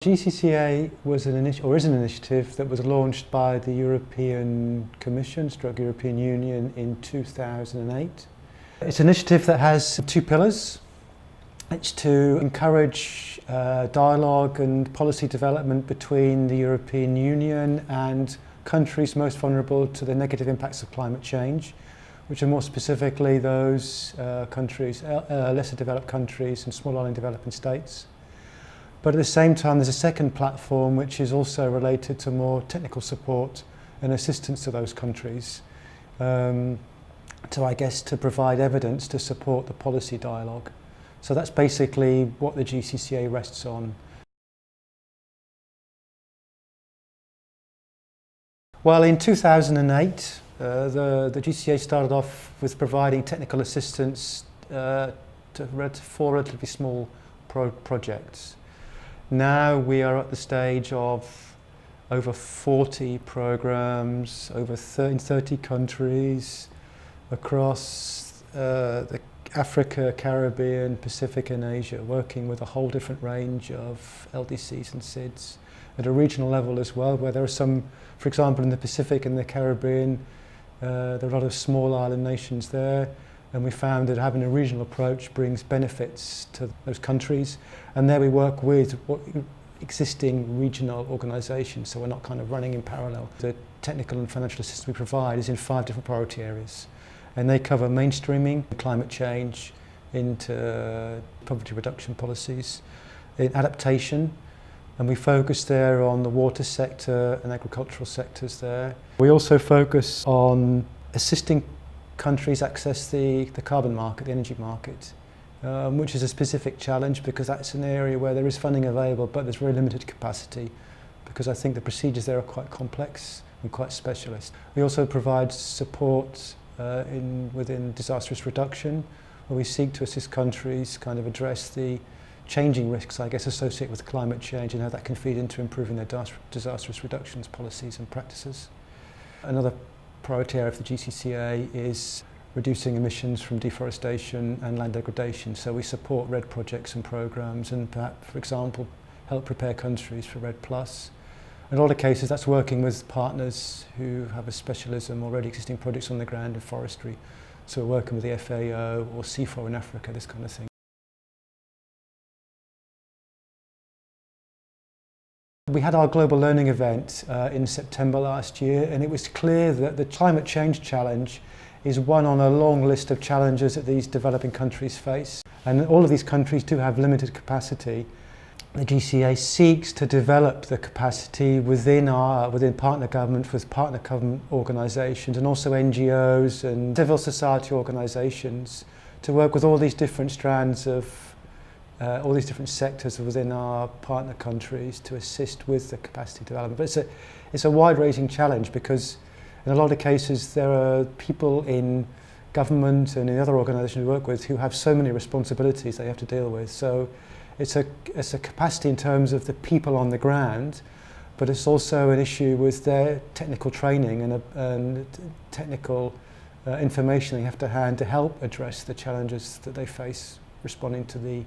GCCA was an initiative that was launched by the European Commission, European Union in 2008. It's an initiative that has two pillars. It's to encourage dialogue and policy development between the European Union and countries most vulnerable to the negative impacts of climate change, which are more specifically those countries, lesser developed countries and small island developing states. But at the same time, there's a second platform which is also related to more technical support and assistance to those countries, to provide evidence to support the policy dialogue. So that's basically what the GCCA rests on. Well, in 2008, the GCCA started off with providing technical assistance to four relatively small projects. Now we are at the stage of over 40 programs, in 30 countries, across Africa, Caribbean, Pacific and Asia, working with a whole different range of LDCs and SIDS. At a regional level as well, where there are some, for example, in the Pacific and the Caribbean, there are a lot of small island nations there, and we found that having a regional approach brings benefits to those countries. And there we work with existing regional organisations, so we're not kind of running in parallel. The technical and financial assistance we provide is in 5 different priority areas, and they cover mainstreaming, climate change, into poverty reduction policies, in adaptation, and we focus there on the water sector and agricultural sectors there. We also focus on assisting countries access the carbon market, the energy market, which is a specific challenge because that's an area where there is funding available but there's very limited capacity, because I think the procedures there are quite complex and quite specialist. We also provide support within disaster risk reduction, where we seek to assist countries kind of address the changing risks, I guess, associated with climate change and how that can feed into improving their disaster risk reductions policies and practices. Another priority area of the GCCA is reducing emissions from deforestation and land degradation. So we support REDD projects and programs and perhaps, for example, help prepare countries for REDD+. In a lot of cases that's working with partners who have a specialism, already existing projects on the ground in forestry. So we're working with the FAO or CIFOR in Africa, this kind of thing. We had our global learning event in September last year, and it was clear that the climate change challenge is one on a long list of challenges that these developing countries face. And all of these countries do have limited capacity. The GCCA seeks to develop the capacity within partner government, with partner government organisations and also NGOs and civil society organisations, to work with all these different strands of all these different sectors within our partner countries to assist with the capacity development. But it's a wide-ranging challenge because in a lot of cases there are people in government and in other organisations we work with who have so many responsibilities they have to deal with. So it's a capacity in terms of the people on the ground, but it's also an issue with their technical training and technical information they have to hand to help address the challenges that they face responding to the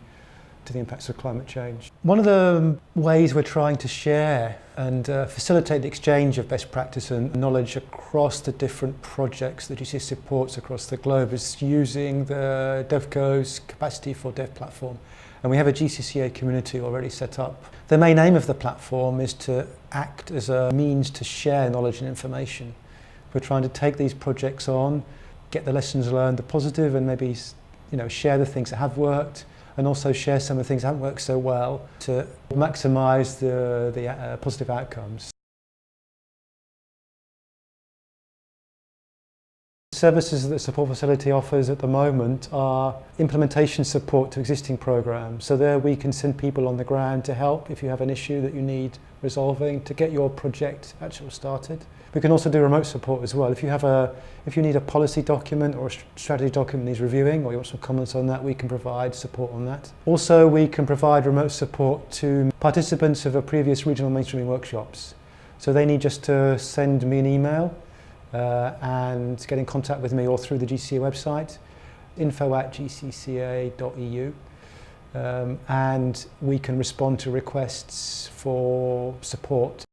impacts of climate change. One of the ways we're trying to share and facilitate the exchange of best practice and knowledge across the different projects that GCCA supports across the globe is using the DevCo's Capacity for Dev platform. And we have a GCCA community already set up. The main aim of the platform is to act as a means to share knowledge and information. We're trying to take these projects on, get the lessons learned, the positive, and maybe share the things that have worked, and also share some of the things that haven't worked so well to maximise the positive outcomes. Services that the support facility offers at the moment are implementation support to existing programs. So there we can send people on the ground to help if you have an issue that you need resolving to get your project actually started. We can also do remote support as well. If you need a policy document or a strategy document needs reviewing, or you want some comments on that, we can provide support on that. Also, we can provide remote support to participants of a previous regional mainstreaming workshops. So they need just to send me an email and get in contact with me or through the GCCA website, info@gcca.eu. and we can respond to requests for support